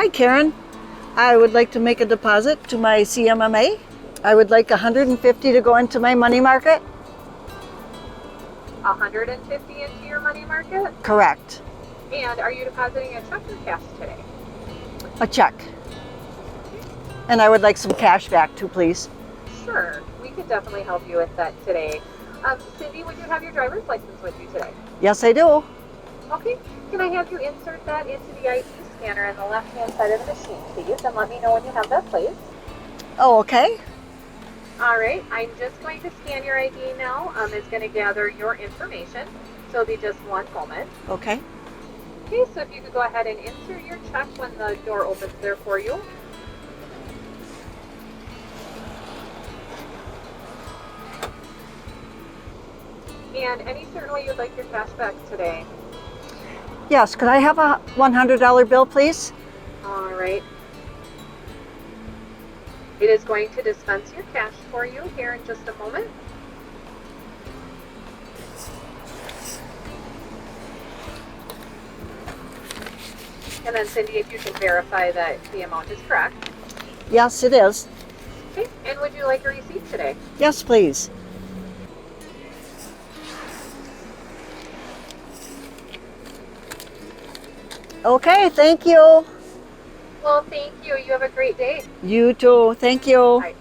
Hi, Karen. I would like to make a deposit to my CMMA. I would like 150 to go into my money market. 150 into your money market? Correct. And are you depositing a check or cash today? A check. And I would like some cash back too, please. Sure, we could definitely help you with that today. Cindy, would you have your driver's license with you today? Yes, I do. Okay, can I have you insert that into the ID scanner on the left-hand side of the machine, please, and let me know when you have that placed. Oh, okay. All right, I'm just going to scan your ID now. It's going to gather your information, so it'll be just one moment. Okay. Okay, so if you could go ahead and insert your check when the door opens there for you. And any certain way you'd like your cash back today? Yes, could I have a $100 bill, please? All right. It is going to dispense your cash for you here in just a moment. And then Cindy, if you can verify that the amount is correct. Yes, it is. Okay, and would you like a receipt today? Yes, please. Okay, thank you. Well, thank you. You have a great day. You too. Thank you. All right.